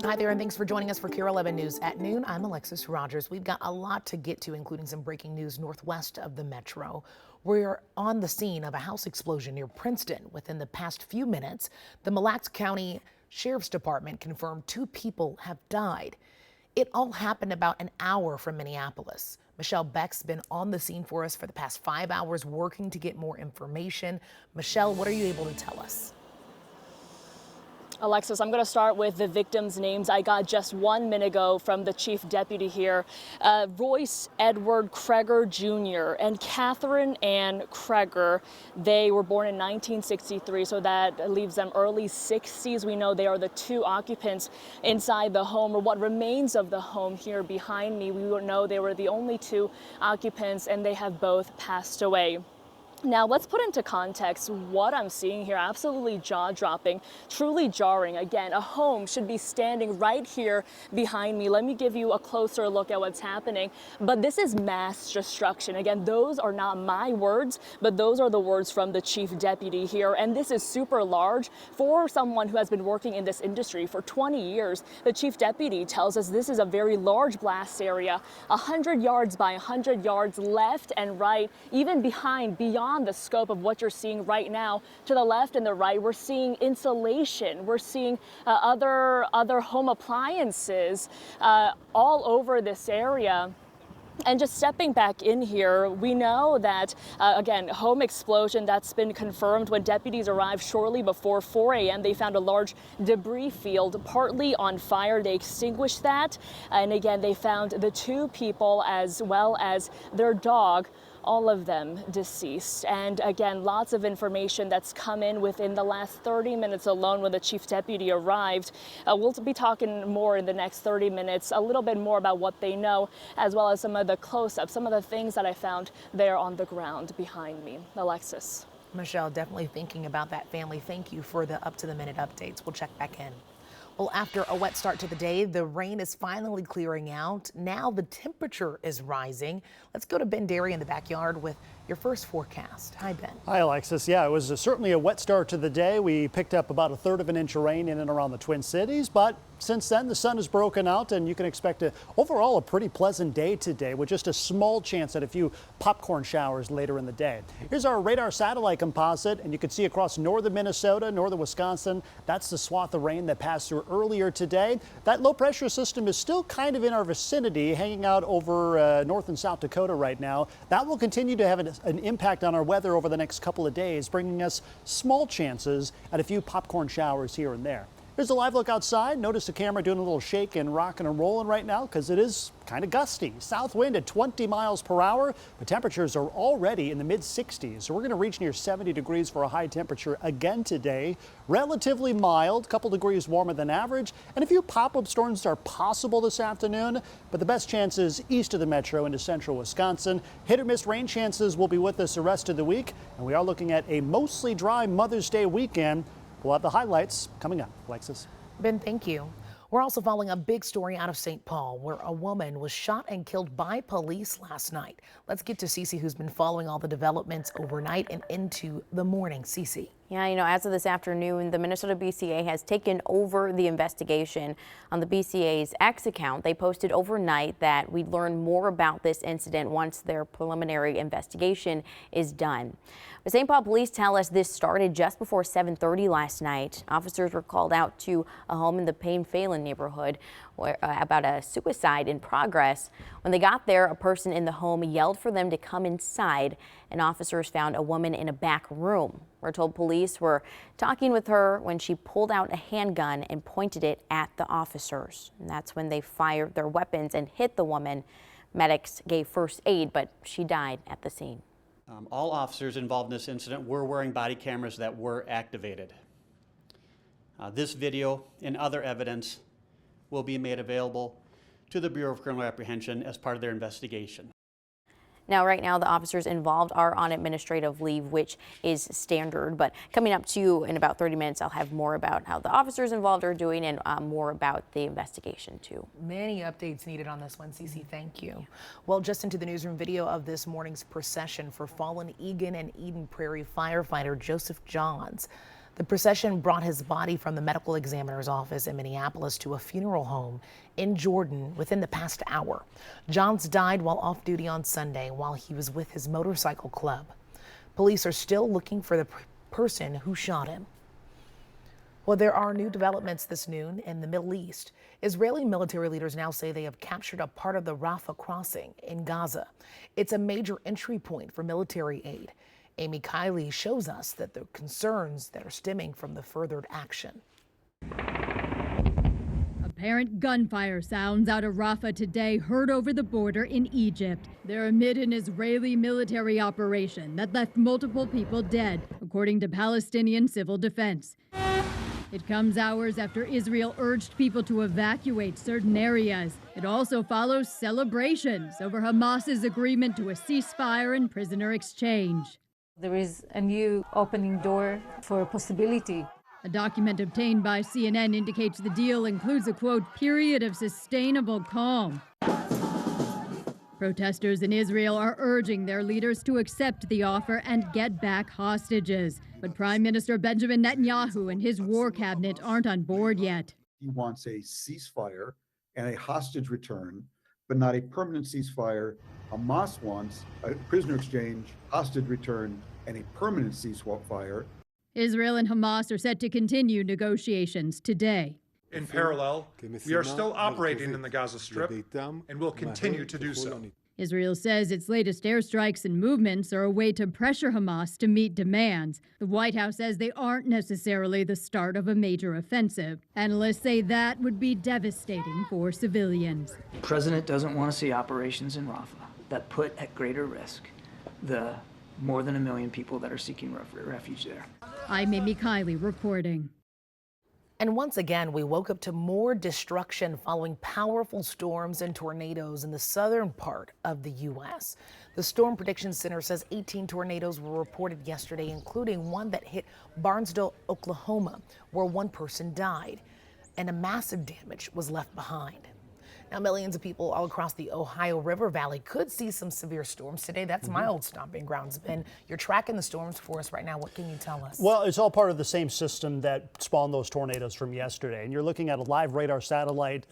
Hi there, and thanks for joining us for KARE 11 News at noon. I'm Alexis Rogers. We've got a lot to get to, including some breaking news northwest of the metro. We're on the scene of a house explosion near Princeton. Within the past few minutes, the Mille Lacs County Sheriff's Department confirmed 2 people have died. It all happened about an hour from Minneapolis. Michelle Beck's been on the scene for us for the past 5 hours working to get more information. Michelle, what are you able to tell us? Alexis, I'm going to start with the victims' names I got just 1 minute ago from the chief deputy here. Royce Edward Kreger Jr. and Catherine Ann Kreger. They were born in 1963, so that leaves them early 60s. We know they are the 2 occupants inside the home, or what remains of the home here behind me. We know they were the only 2 occupants, and they have both passed away. Now, let's put into context what I'm seeing here. Absolutely jaw-dropping, truly jarring. Again, a home should be standing right here behind me. Let me give you a closer look at what's happening. But this is mass destruction. Again, those are not my words, but those are the words from the chief deputy here. And this is super large for someone who has been working in this industry for 20 years. The chief deputy tells us this is a very large blast area, 100 yards by 100 yards left and right, even beyond the scope of what you're seeing right now. To the left and the right, we're seeing insulation. We're seeing other home appliances all over this area. And just stepping back in here, we know that, again, home explosion that's been confirmed. When deputies arrived shortly before 4 a.m., they found a large debris field partly on fire. They extinguished that. And again, they found the 2 people as well as their dog, all of them deceased. And again, lots of information that's come in within the last 30 minutes alone when the chief deputy arrived. We'll be talking more in the next 30 minutes, a little bit more about what they know, as well as some of the close-ups, some of the things that I found there on the ground behind me. Alexis. Michelle, definitely thinking about that family. Thank you for the up-to-the-minute updates. We'll check back in. Well, after a wet start to the day, the rain is finally clearing out. Now the temperature is rising. Let's go to Ben Derry in the backyard with your first forecast. Hi, Ben. Hi, Alexis. Yeah, it was certainly a wet start to the day. We picked up about 1/3 of an inch of rain in and around the Twin Cities, but since then the sun has broken out and you can expect overall a pretty pleasant day today with just a small chance at a few popcorn showers later in the day. Here's our radar satellite composite, and you can see across northern Minnesota, northern Wisconsin, that's the swath of rain that passed through earlier today. That low pressure system is still kind of in our vicinity, hanging out over North and South Dakota right now. That will continue to have an impact on our weather over the next couple of days, bringing us small chances at a few popcorn showers here and there. Here's a live look outside. Notice the camera doing a little shake and rocking and rolling right now because it is kind of gusty. South wind at 20 miles per hour, but temperatures are already in the mid-60s. So we're going to reach near 70 degrees for a high temperature again today. Relatively mild, a couple degrees warmer than average, and a few pop-up storms are possible this afternoon, but the best chances east of the metro into central Wisconsin. Hit or miss rain chances will be with us the rest of the week, and we are looking at a mostly dry Mother's Day weekend. We'll have the highlights coming up. Alexis. Ben, thank you. We're also following a big story out of St. Paul where a woman was shot and killed by police last night. Let's get to Cece, who's been following all the developments overnight and into the morning. Cece. Yeah, as of this afternoon, the Minnesota BCA has taken over the investigation. On the BCA's X account, they posted overnight that we'd learn more about this incident once their preliminary investigation is done. But St. Paul police tell us this started just before 7:30 last night. Officers were called out to a home in the Payne-Phelan neighborhood about a suicide in progress. When they got there, a person in the home yelled for them to come inside, and officers found a woman in a back room. We're told police were talking with her when she pulled out a handgun and pointed it at the officers. And that's when they fired their weapons and hit the woman. Medics gave first aid, but she died at the scene. All officers involved in this incident were wearing body cameras that were activated. This video and other evidence will be made available to the Bureau of Criminal Apprehension as part of their investigation. Now, right now, the officers involved are on administrative leave, which is standard. But coming up to you in about 30 minutes, I'll have more about how the officers involved are doing and more about the investigation, too. Many updates needed on this one, Cece. Thank you. Well, just into the newsroom, video of this morning's procession for fallen Egan and Eden Prairie firefighter Joseph Johns. The procession brought his body from the medical examiner's office in Minneapolis to a funeral home in Jordan within the past hour. Johns died while off duty on Sunday while he was with his motorcycle club. Police are still looking for the person who shot him. Well, there are new developments this noon in the Middle East. Israeli military leaders now say they have captured a part of the Rafah crossing in Gaza. It's a major entry point for military aid. Amy Kiley shows us that the concerns that are stemming from the furthered action. Apparent gunfire sounds out of Rafah today heard over the border in Egypt. They're amid an Israeli military operation that left multiple people dead, according to Palestinian civil defense. It comes hours after Israel urged people to evacuate certain areas. It also follows celebrations over Hamas's agreement to a ceasefire and prisoner exchange. There is a new opening door for a possibility. A document obtained by CNN indicates the deal includes a, quote, period of sustainable calm. Protesters in Israel are urging their leaders to accept the offer and get back hostages. But Prime Minister Benjamin Netanyahu and his war cabinet aren't on board yet. He wants a ceasefire and a hostage return, but not a permanent ceasefire. Hamas wants a prisoner exchange, hostage return, and a permanent ceasefire. Israel and Hamas are set to continue negotiations today. In parallel, we are still operating in the Gaza Strip and will continue to do so. Israel says its latest airstrikes and movements are a way to pressure Hamas to meet demands. The White House says they aren't necessarily the start of a major offensive. Analysts say that would be devastating for civilians. The president doesn't want to see operations in Rafah that put at greater risk the more than 1 million people that are seeking refuge there. I'm Amy Kiley reporting. And once again, we woke up to more destruction following powerful storms and tornadoes in the southern part of the U.S. The Storm Prediction Center says 18 tornadoes were reported yesterday, including one that hit Barnesville, Oklahoma, where one person died, and a massive damage was left behind. Now, millions of people all across the Ohio River Valley could see some severe storms today. That's my old stomping grounds. Ben, you're tracking the storms for us right now. What can you tell us? Well, it's all part of the same system that spawned those tornadoes from yesterday. And you're looking at a live radar satellite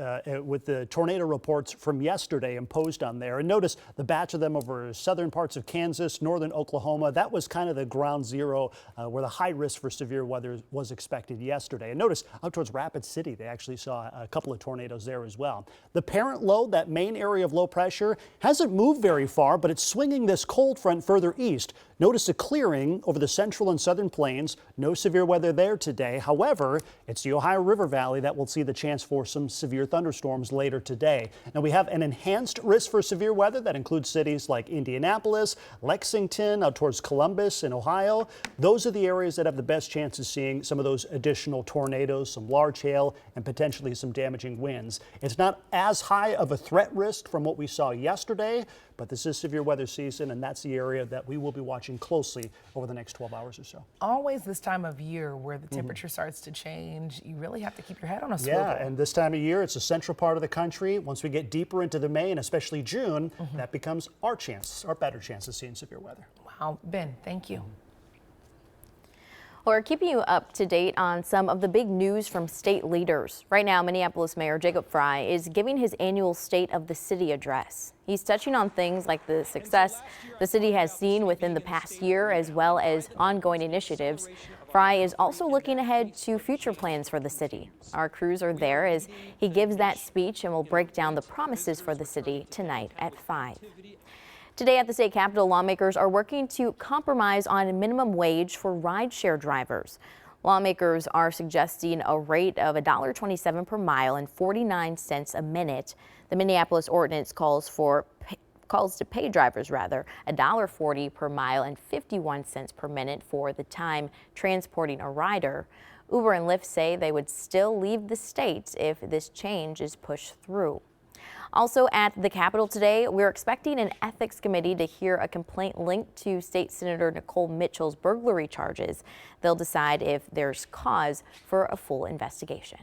with the tornado reports from yesterday imposed on there. And notice the batch of them over southern parts of Kansas, northern Oklahoma. That was kind of the ground zero where the high risk for severe weather was expected yesterday. And notice up towards Rapid City, they actually saw a couple of tornadoes there as well. The parent low, that main area of low pressure, hasn't moved very far, but it's swinging this cold front further east. Notice a clearing over the central and southern plains. No severe weather there today. However, it's the Ohio River Valley that will see the chance for some severe thunderstorms later today. Now, we have an enhanced risk for severe weather that includes cities like Indianapolis, Lexington, out towards Columbus in Ohio. Those are the areas that have the best chance of seeing some of those additional tornadoes, some large hail, and potentially some damaging winds. It's not as high of a threat risk from what we saw yesterday, but this is severe weather season, and that's the area that we will be watching closely over the next 12 hours or so. Always this time of year where the temperature starts to change, you really have to keep your head on a swivel. Yeah, and this time of year, it's a central part of the country. Once we get deeper into the May and especially June, that becomes our better chance of seeing severe weather. Wow, Ben, thank you. We're keeping you up to date on some of the big news from state leaders. Right now, Minneapolis Mayor Jacob Frey is giving his annual State of the City address. He's touching on things like the success the city has seen within the past year, as well as ongoing initiatives. Frey is also looking ahead to future plans for the city. Our crews are there as he gives that speech, and will break down the promises for the city tonight at 5. Today at the state capitol, lawmakers are working to compromise on a minimum wage for rideshare drivers. Lawmakers are suggesting a rate of $1.27 per mile and 49 cents a minute. The Minneapolis ordinance calls to pay drivers $1.40 per mile and 51 cents per minute for the time transporting a rider. Uber and Lyft say they would still leave the state if this change is pushed through. Also at the Capitol today, we're expecting an ethics committee to hear a complaint linked to State Senator Nicole Mitchell's burglary charges. They'll decide if there's cause for a full investigation.